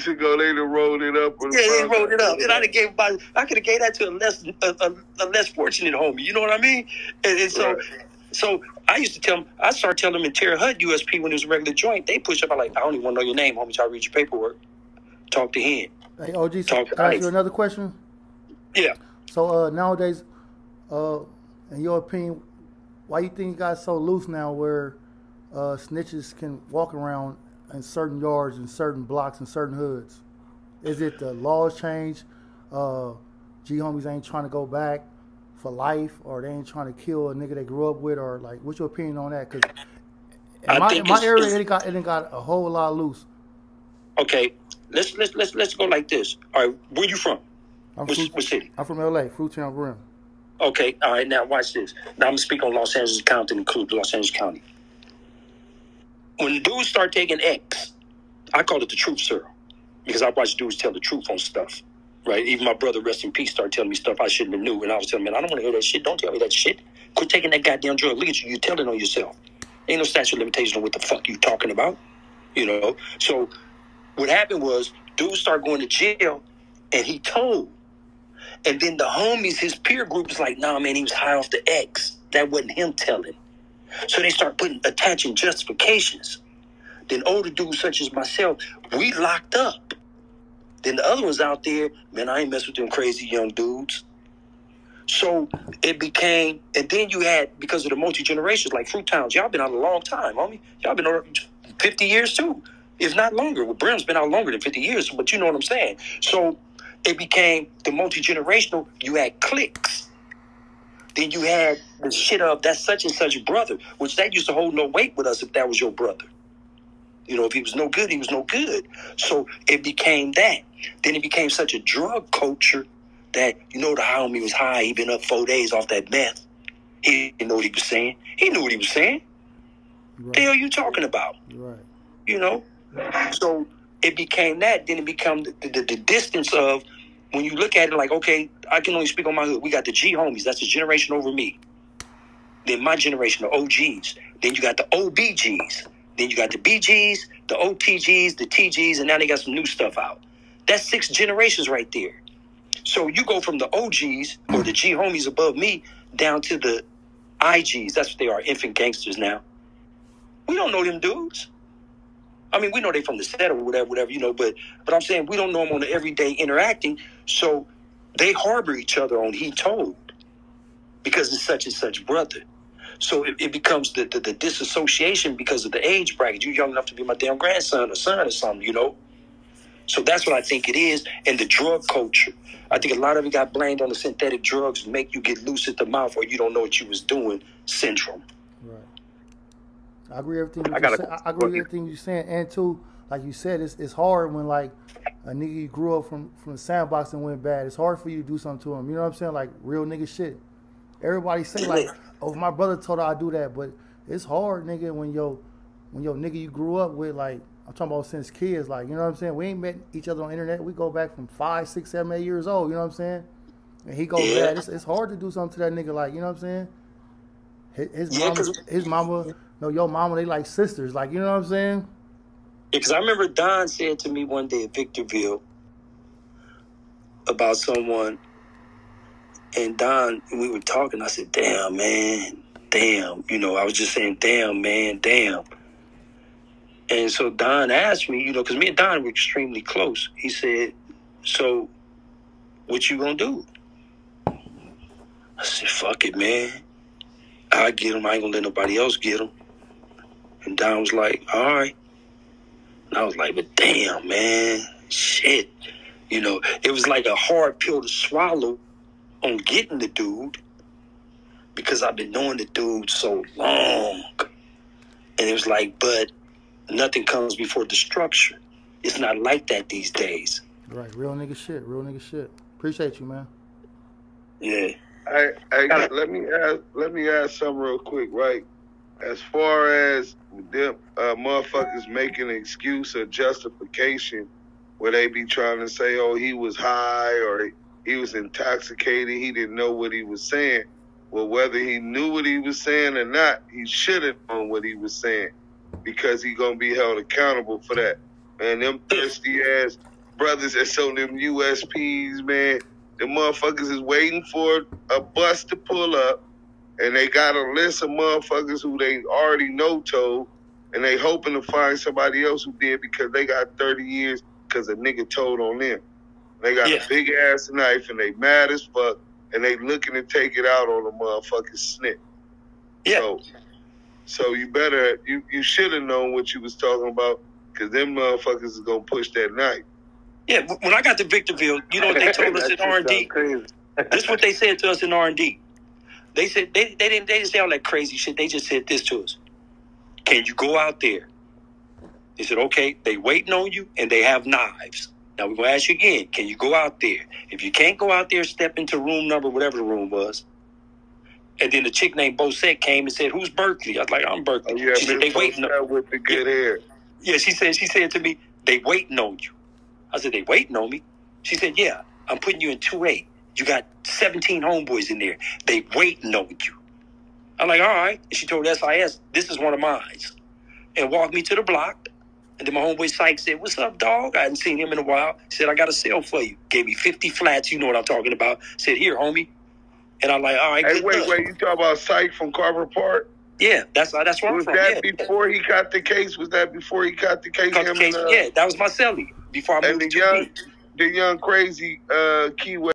ago, they done rolled it up. Yeah, they rolled it up, and I could have gave that to a less fortunate homie. You know what I mean? And so, Right. so I used to tell them. I started telling them in Terre Haute USP when it was a regular joint. They push up. I like, I don't even want to know your name, homie. So I read your paperwork. Talk to him. Hey, OG, can I ask you another question? Yeah. So nowadays, in your opinion, why you think it got so loose now where snitches can walk around in certain yards and certain blocks and certain hoods? Is it the laws change? G homies ain't trying to go back for life, or they ain't trying to kill a nigga they grew up with, or like, what's your opinion on that? Because in my area, it got a whole lot loose. Okay, let's go like this. All right, where you from? What city? I'm from LA, Fruitown Rim. Okay, all right. Now watch this. Now I'm gonna speak on Los Angeles County, include Los Angeles County. When dudes start taking X, I call it the truth serum, because I watch dudes tell the truth on stuff, right? Even my brother, rest in peace, started telling me stuff I shouldn't have knew, and I was telling him, man, I don't want to hear that shit. Don't tell me that shit. Quit taking that goddamn drug. Look at you. You're telling on yourself. Ain't no statute of limitation on what the fuck you talking about, you know? So what happened was dudes started going to jail, and he told. And then the homies, his peer group was like, nah, man, he was high off the X. That wasn't him telling. So they start attaching justifications. Then older dudes such as myself, we locked up. Then the other ones out there, man, I ain't mess with them crazy young dudes. So it became, and then you had, because of the multi-generations, like Fruit Towns, y'all been out a long time, homie. Y'all been out 50 years too, if not longer. Well, Brim's been out longer than 50 years, but you know what I'm saying. So it became the multi-generational. You had cliques. Then you had the shit of that's such and such brother, which that used to hold no weight with us if that was your brother. You know, if he was no good, he was no good. So it became that. Then it became such a drug culture that, you know, the homie was high. He been up 4 days off that meth. He didn't know what he was saying. He knew what he was saying. Right. The hell you talking about? Right. You know? So it became that. Then it became the distance of, when you look at it like, okay, I can only speak on my hood. We got the G homies. That's a generation over me. Then my generation, the OGs. Then you got the OBGs. Then you got the BGs, the OTGs, the TGs, and now they got some new stuff out. That's 6 generations right there. So you go from the OGs, or the G homies above me, down to the IGs. That's what they are, infant gangsters now. We don't know them dudes. I mean, we know they from the set or whatever, you know, but I'm saying we don't know them on the everyday interacting, so they harbor each other on he told, because it's such and such brother. So it becomes the disassociation because of the age bracket. You're young enough to be my damn grandson or son or something, you know? So that's what I think it is. And the drug culture, I think a lot of it got blamed on the synthetic drugs, make you get loose at the mouth or you don't know what you was doing syndrome. Right. I agree with everything you're saying. And too, like you said, it's hard when like a nigga you grew up from the sandbox and went bad. It's hard for you to do something to him. You know what I'm saying? Like real nigga shit. Everybody say like, oh, my brother told her I do that, but it's hard, nigga, when your nigga you grew up with, like, I'm talking about since kids, like, you know what I'm saying? We ain't met each other on the internet. We go back from 5, 6, 7, 8 years old, you know what I'm saying? And he goes bad. It's hard to do something to that nigga, like, you know what I'm saying? His mama, no, your mama, they like sisters, like, you know what I'm saying? Because I remember Don said to me one day at Victorville about someone, and Don, we were talking, I said, damn, man, damn. You know, I was just saying, damn, man, damn. And so Don asked me, you know, because me and Don were extremely close. He said, so what you gonna do? I said, fuck it, man. I get him. I ain't gonna let nobody else get him. And Don was like, all right. And I was like, but damn, man, shit. You know, it was like a hard pill to swallow on getting the dude, because I've been knowing the dude so long. And it was like, but nothing comes before the structure. It's not like that these days. Right, real nigga shit. Appreciate you, man. Yeah. Hey, let me ask something real quick, right? As far as them motherfuckers making an excuse or justification where they be trying to say, oh, he was high or he was intoxicated, he didn't know what he was saying. Well, whether he knew what he was saying or not, he should have known what he was saying, because he gonna be held accountable for that. And them thirsty ass brothers that's on them USPs, man. The motherfuckers is waiting for a bus to pull up, and they got a list of motherfuckers who they already know told, and they hoping to find somebody else who did because they got 30 years because a nigga told on them. They got a big ass knife, and they mad as fuck, and they looking to take it out on the motherfucking snitch. Yeah. So you better, you should have known what you was talking about, because them motherfuckers is going to push that knife. Yeah, when I got to Victorville, you know what they told us in R&D? This is what they said to us in R&D. They said, they didn't say all that crazy shit. They just said this to us. Can you go out there? They said, okay, they waiting on you, and they have knives. Now, we're going to ask you again, can you go out there? If you can't go out there, step into room number, whatever the room was. And then the chick named Bosette came and said, who's Berkeley? I was like, I'm Berkeley. Oh, yeah, she said, they waiting on with the good hair. Yeah, she said to me, they waiting on you. I said, they waiting on me? She said, yeah, I'm putting you in 2A. You got 17 homeboys in there. They waiting on you. I'm like, all right. And she told SIS, this is one of mine. And walked me to the block. And then my homeboy Syke said, what's up, dog? I hadn't seen him in a while. He said, I got a cell for you. Gave me 50 flats. You know what I'm talking about. Said, here, homie. And I'm like, all right. Hey, wait. You talking about Syke from Carver Park? Yeah, that's where I'm from. Was that before he got the case? Was that before he got the case? Yeah, that was my cellie. Before I moved to the young crazy Keyway.